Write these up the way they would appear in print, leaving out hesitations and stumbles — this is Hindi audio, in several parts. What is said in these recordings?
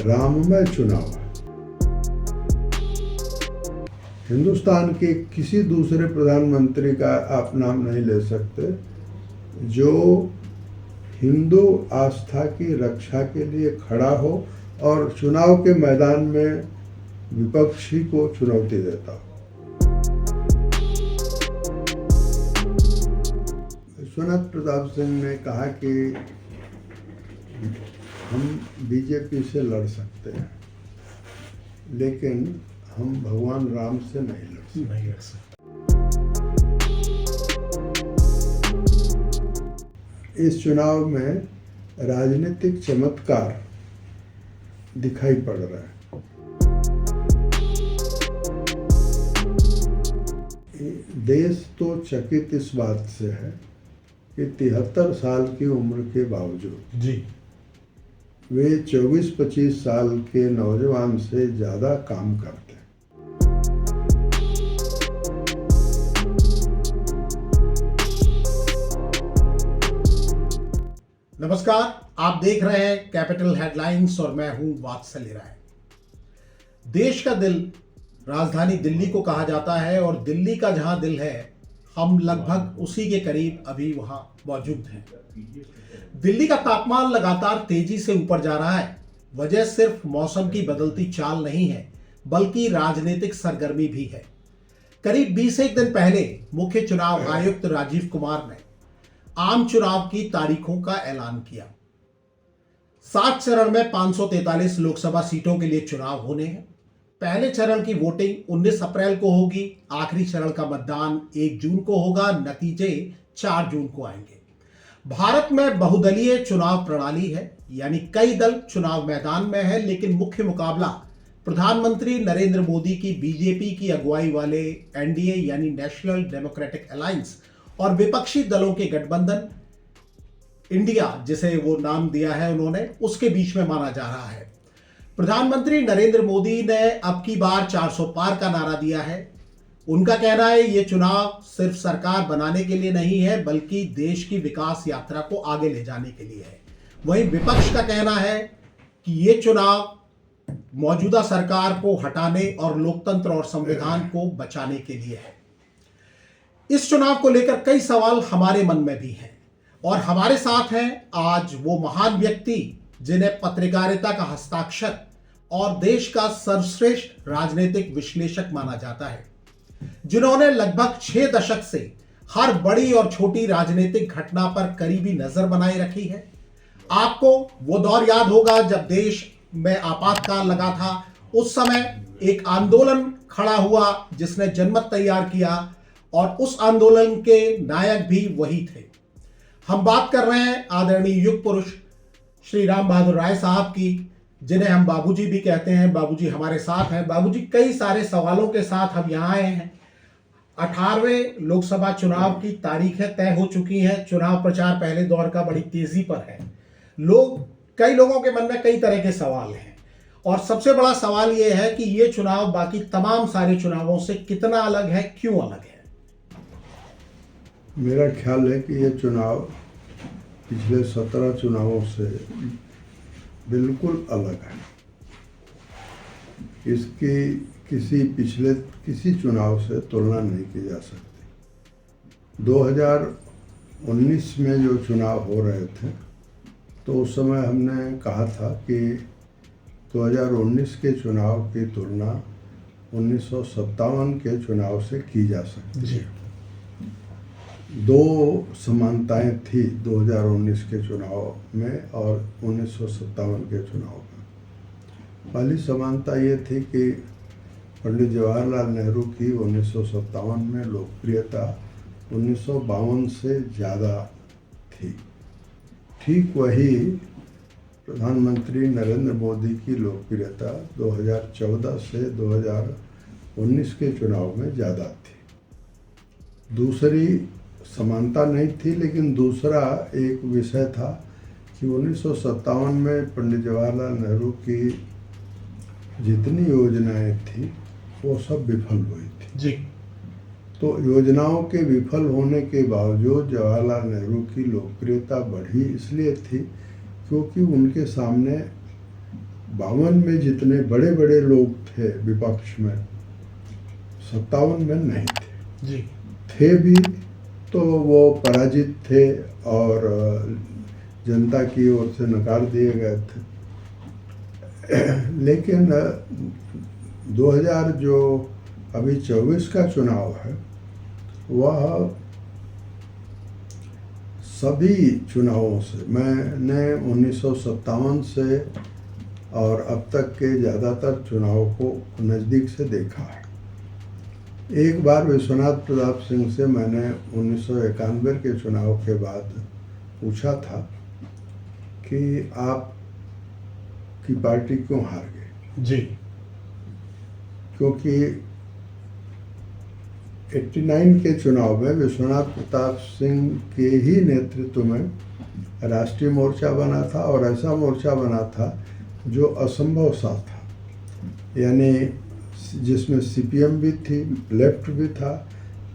राममय चुनाव है। हिंदुस्तान के किसी दूसरे प्रधानमंत्री का आप नाम नहीं ले सकते जो हिंदू आस्था की रक्षा के लिए खड़ा हो और चुनाव के मैदान में विपक्षी को चुनौती देता हो। विश्वनाथ प्रताप सिंह ने कहा कि हम बीजेपी से लड़ सकते हैं, लेकिन हम भगवान राम से नहीं लड़ सकते। इस चुनाव में राजनीतिक चमत्कार दिखाई पड़ रहा है। देश तो चकित इस बात से है कि 73 साल की उम्र के बावजूद जी वे 24-25 साल के नौजवान से ज़्यादा काम करते हैं। नमस्कार, आप देख रहे हैं कैपिटल हेडलाइंस और मैं हूं वात्सल्य राय। देश का दिल राजधानी दिल्ली को कहा जाता है और दिल्ली का जहां दिल है, हम लगभग उसी के करीब अभी वहां मौजूद हैं। दिल्ली का तापमान लगातार तेजी से ऊपर जा रहा है। वजह सिर्फ मौसम की बदलती चाल नहीं है, बल्कि राजनीतिक सरगर्मी भी है। करीब 21 दिन पहले मुख्य चुनाव आयुक्त राजीव कुमार ने आम चुनाव की तारीखों का ऐलान किया। 7 चरण में 543 लोकसभा सीटों के लिए चुनाव होने हैं। पहले चरण की वोटिंग 19 अप्रैल को होगी। आखिरी चरण का मतदान 1 जून को होगा। नतीजे 4 जून को आएंगे। भारत में बहुदलीय चुनाव प्रणाली है, यानी कई दल चुनाव मैदान में है, लेकिन मुख्य मुकाबला प्रधानमंत्री नरेंद्र मोदी की बीजेपी की अगुवाई वाले एनडीए यानी नेशनल डेमोक्रेटिक अलायंस और विपक्षी दलों के गठबंधन इंडिया, जिसे वो नाम दिया है उन्होंने, उसके बीच में माना जा रहा है। प्रधानमंत्री नरेंद्र मोदी ने अब की बार 400 पार का नारा दिया है। उनका कहना है ये चुनाव सिर्फ सरकार बनाने के लिए नहीं है, बल्कि देश की विकास यात्रा को आगे ले जाने के लिए है। वहीं विपक्ष का कहना है कि ये चुनाव मौजूदा सरकार को हटाने और लोकतंत्र और संविधान को बचाने के लिए है। इस चुनाव को लेकर कई सवाल हमारे मन में भी हैं और हमारे साथ हैं आज वो महान व्यक्ति जिन्हें पत्रकारिता का हस्ताक्षर और देश का सर्वश्रेष्ठ राजनीतिक विश्लेषक माना जाता है, जिन्होंने लगभग 6 दशक से हर बड़ी और छोटी राजनीतिक घटना पर करीबी नजर बनाए रखी है। आपको वो दौर याद होगा जब देश में आपातकाल लगा था। उस समय एक आंदोलन खड़ा हुआ जिसने जनमत तैयार किया और उस आंदोलन के नायक भी वही थे। हम बात कर रहे हैं आदरणीय युग पुरुष श्री राम बहादुर राय साहब की, जिन्हें हम बाबूजी भी कहते हैं। बाबूजी हमारे साथ हैं। बाबूजी, कई सारे सवालों के साथ हम यहाँ आए हैं। 18वें लोकसभा चुनाव की तारीखें तय हो चुकी हैं। चुनाव प्रचार पहले दौर का बड़ी तेजी पर है। कई लोगों के मन में कई तरह के सवाल हैं और सबसे बड़ा सवाल यह है कि ये चुनाव बाकी तमाम सारे चुनावों से कितना अलग है, क्यों अलग है? मेरा ख्याल है कि ये चुनाव पिछले 17 चुनावों से बिल्कुल अलग है। इसकी किसी चुनाव से तुलना नहीं की जा सकती। 2019 में जो चुनाव हो रहे थे तो उस समय हमने कहा था कि 2019 के चुनाव की तुलना 1957 के चुनाव से की जा सकती है। 2 समानताएं थी 2019 के चुनाव में और 1957 के चुनाव में। पहली समानता ये थी कि पंडित जवाहरलाल नेहरू की 1957 में लोकप्रियता 1952 से ज़्यादा थी। ठीक वही प्रधानमंत्री नरेंद्र मोदी की लोकप्रियता 2014 से 2019 के चुनाव में ज़्यादा थी। दूसरी समानता नहीं थी, लेकिन दूसरा एक विषय था कि 1957 में पंडित जवाहरलाल नेहरू की जितनी योजनाएं थी वो सब विफल हुई थी जी। तो योजनाओं के विफल होने के बावजूद जवाहरलाल नेहरू की लोकप्रियता बढ़ी इसलिए थी क्योंकि उनके सामने 52 में जितने बड़े बड़े लोग थे विपक्ष में, 57 में नहीं थे। जी। थे भी तो वो पराजित थे और जनता की ओर से नकार दिए गए थे। लेकिन 2000 जो अभी 24 का चुनाव है, वह सभी चुनावों से, मैंने 1957 से और अब तक के ज़्यादातर चुनावों को नज़दीक से देखा है। एक बार विश्वनाथ प्रताप सिंह से मैंने 1991 के चुनाव के बाद पूछा था कि आप की पार्टी क्यों हार गई। जी। क्योंकि 89 के चुनाव में विश्वनाथ प्रताप सिंह के ही नेतृत्व में राष्ट्रीय मोर्चा बना था और ऐसा मोर्चा बना था जो असंभव सा था, यानी जिसमें सीपीएम भी थी, लेफ्ट भी था,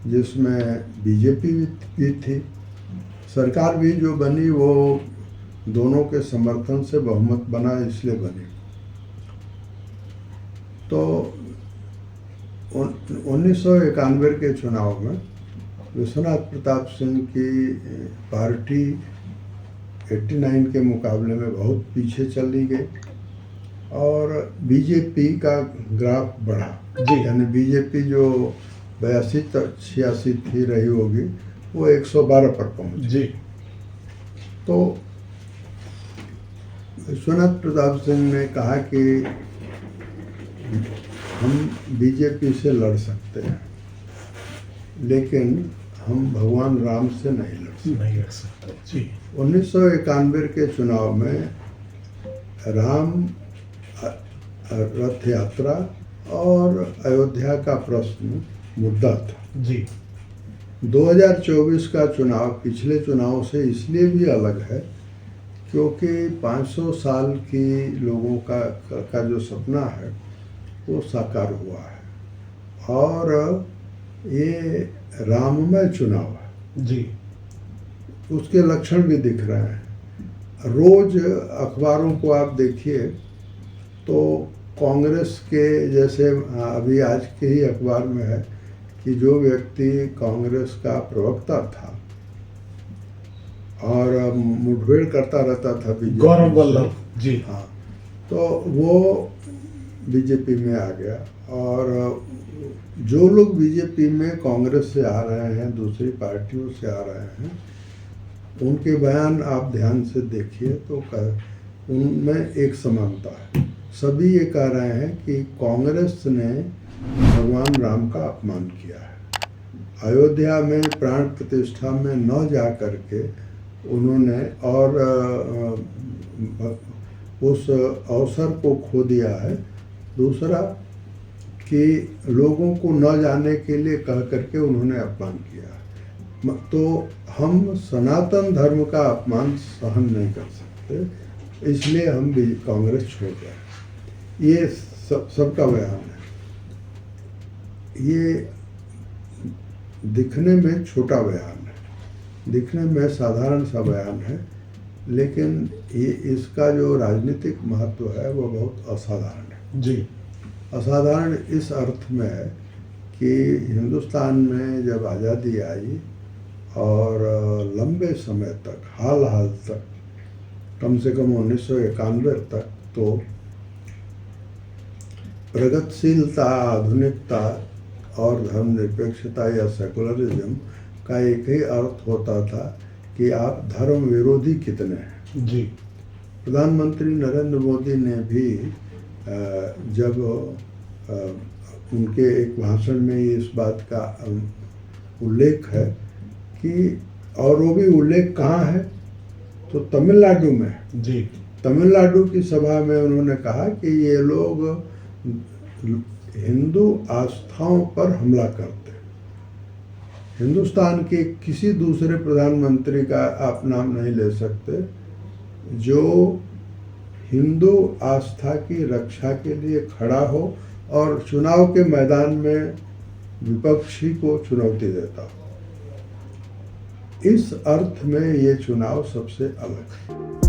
जिसमें बीजेपी भी थी। सरकार भी जो बनी वो दोनों के समर्थन से बहुमत बना, इसलिए बनी। तो 1991 के चुनाव में विश्वनाथ प्रताप सिंह की पार्टी 89 के मुकाबले में बहुत पीछे चली गई और बीजेपी का ग्राफ बढ़ा। जी। यानी बीजेपी जो 82-86 थी रही होगी, वो 112 पर पहुंच। जी। तो विश्वनाथ प्रताप सिंह ने कहा कि हम बीजेपी से लड़ सकते हैं, लेकिन हम भगवान राम से नहीं लड़ सकते। जी। 1991 के चुनाव में राम रथ यात्रा और अयोध्या का प्रश्न मुद्दा था। जी। 2024 का चुनाव पिछले चुनाव से इसलिए भी अलग है क्योंकि 500 साल की लोगों का जो सपना है वो साकार हुआ है और ये राममय चुनाव है। जी। उसके लक्षण भी दिख रहे हैं। रोज अखबारों को आप देखिए तो कांग्रेस के जैसे अभी आज के ही अखबार में है कि जो व्यक्ति कांग्रेस का प्रवक्ता था और मुठभेड़ करता रहता था बीजेपी, गौरव वल्लभ जी, हाँ, तो वो बीजेपी में आ गया। और जो लोग बीजेपी में कांग्रेस से आ रहे हैं, दूसरी पार्टियों से आ रहे हैं, उनके बयान आप ध्यान से देखिए तो उनमें एक समानता है। सभी ये कह रहे हैं कि कांग्रेस ने भगवान राम का अपमान किया है। अयोध्या में प्राण प्रतिष्ठा में न जा करके उन्होंने और उस अवसर को खो दिया है। दूसरा कि लोगों को न जाने के लिए कह करके उन्होंने अपमान किया है। तो हम सनातन धर्म का अपमान सहन नहीं कर सकते, इसलिए हम भी कांग्रेस छोड़ गए। ये सबका बयान है। ये दिखने में छोटा बयान है, दिखने में साधारण सा बयान है, लेकिन ये इसका जो राजनीतिक महत्व है वो बहुत असाधारण है। जी। असाधारण इस अर्थ में है कि हिंदुस्तान में जब आज़ादी आई और लंबे समय तक, हाल तक, कम से कम 1991 तक तो प्रगतिशीलता, आधुनिकता और धर्मनिरपेक्षता या सेकुलरिज्म का एक ही अर्थ होता था कि आप धर्म विरोधी कितने हैं। जी। प्रधानमंत्री नरेंद्र मोदी ने भी जब उनके एक भाषण में इस बात का उल्लेख है कि, और वो भी उल्लेख कहाँ है तो तमिलनाडु में। जी। तमिलनाडु की सभा में उन्होंने कहा कि ये लोग हिंदू आस्थाओं पर हमला करते हैं। हिंदुस्तान के किसी दूसरे प्रधानमंत्री का आप नाम नहीं ले सकते जो हिंदू आस्था की रक्षा के लिए खड़ा हो और चुनाव के मैदान में विपक्षी को चुनौती देता हो। इस अर्थ में ये चुनाव सबसे अलग है।